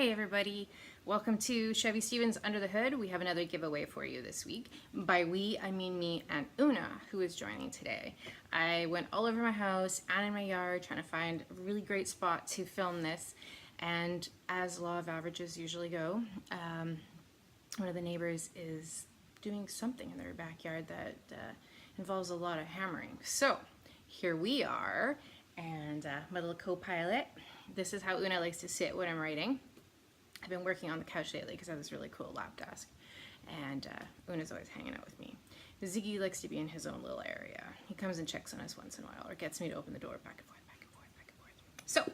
Hey everybody, welcome to Chevy Stevens Under the Hood. We have another giveaway for you this week. By we, I mean me and Una, who is joining today. I went all over my house and in my yard trying to find a really great spot to film this, and as law of averages usually go, one of the neighbors is doing something in their backyard that involves a lot of hammering. So here we are, and my little co-pilot. This is how Una likes to sit when I'm writing. I've been working on the couch lately because I have this really cool lap desk, and Una's always hanging out with me. Ziggy likes to be in his own little area. He comes and checks on us once in a while, or gets me to open the door back and forth, back and forth, back and forth. So,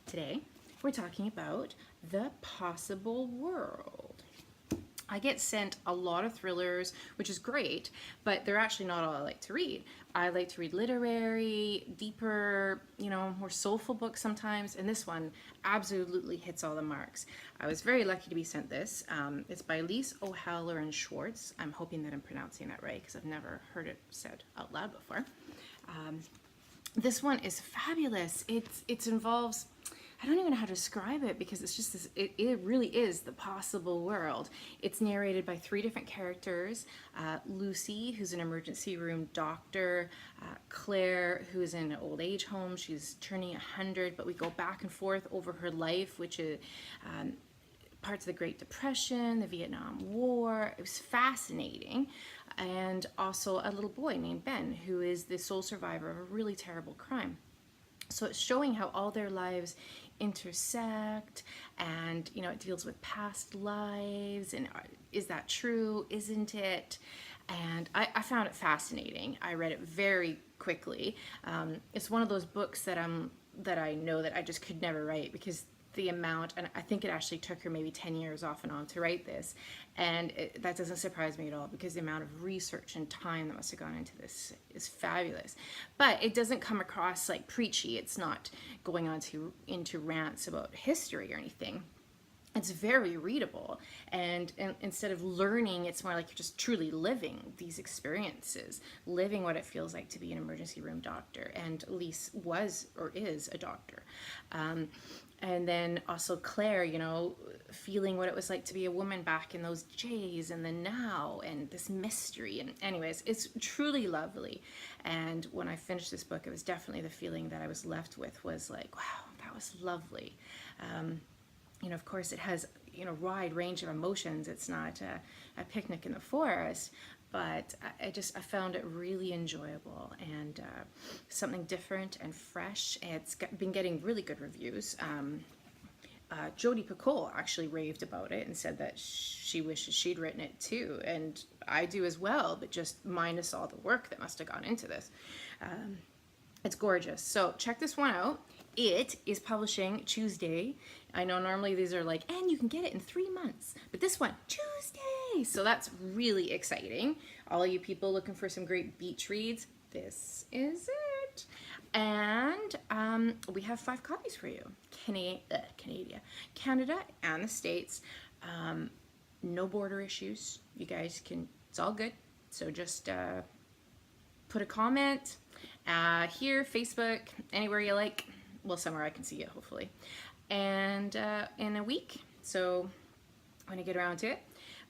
today we're talking about the possible world. I get sent a lot of thrillers, which is great, but they're actually not all I like to read. I like to read literary, deeper, more soulful books sometimes, and this one absolutely hits all the marks. I was very lucky to be sent this. It's by Liese O'Halloran Schwarz. I'm hoping that I'm pronouncing that right because I've never heard it said out loud before. This one is fabulous. It involves, I don't even know how to describe it because it's just this, it really is the possible world. It's narrated by three different characters. Lucy, who's an emergency room doctor, Claire, who is in an old age home. She's turning 100, but we go back and forth over her life, which is parts of the Great Depression, the Vietnam War. It was fascinating. And also a little boy named Ben, who is the sole survivor of a really terrible crime. So it's showing how all their lives intersect, and it deals with past lives, and is that true, isn't it? And I found it fascinating. I read it very quickly. It's one of those books that I know that I just could never write because the amount, and I think it actually took her maybe 10 years off and on to write this, and that doesn't surprise me at all because the amount of research and time that must have gone into this is fabulous. But it doesn't come across like preachy. It's not going on into rants about history or anything. It's very readable, and instead of learning, it's more like you're just truly living these experiences, living what it feels like to be an emergency room doctor. And Lise was or is a doctor. And then also Claire, feeling what it was like to be a woman back in those days and the now, and this mystery. And anyways, it's truly lovely. And when I finished this book, it was definitely the feeling that I was left with was like, wow, that was lovely. Of course, it has a wide range of emotions. It's not a picnic in the forest, but I found it really enjoyable and something different and fresh. It's been getting really good reviews. Jodi Picoult actually raved about it and said that she wishes she'd written it too, and I do as well, but just minus all the work that must have gone into this. It's gorgeous. So check this one out. It is publishing Tuesday. I know normally these are like, and you can get it in 3 months, but this one, Tuesday. So that's really exciting. All you people looking for some great beach reads, this is it. And we have 5 copies for you. Canada and the States. No border issues. You guys can, it's all good. So just put a comment here, Facebook, anywhere you like. Well, somewhere I can see it, hopefully. And in a week, so when I get around to it,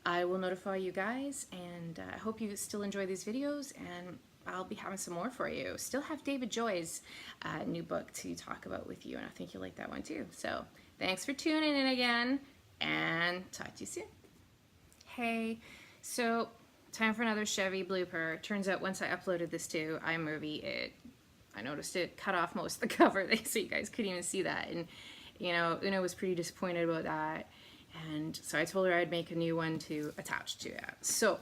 I will notify you guys, and I hope you still enjoy these videos, and I'll be having some more for you. Still have David Joy's new book to talk about with you, and I think you'll like that one too. So thanks for tuning in again, and talk to you soon. Hey, so time for another Chevy blooper. Turns out once I uploaded this to iMovie, I noticed it cut off most of the cover, so you guys couldn't even see that. And Una was pretty disappointed about that, and so I told her I'd make a new one to attach to that. So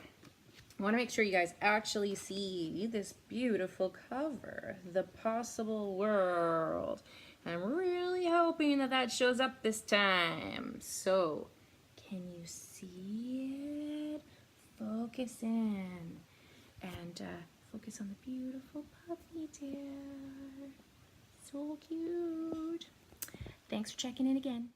I want to make sure you guys actually see this beautiful cover, The Possible World. I'm really hoping that shows up this time. So can you see it? Focus in, and focus on the beautiful puppy dear. So cute. Thanks for checking in again.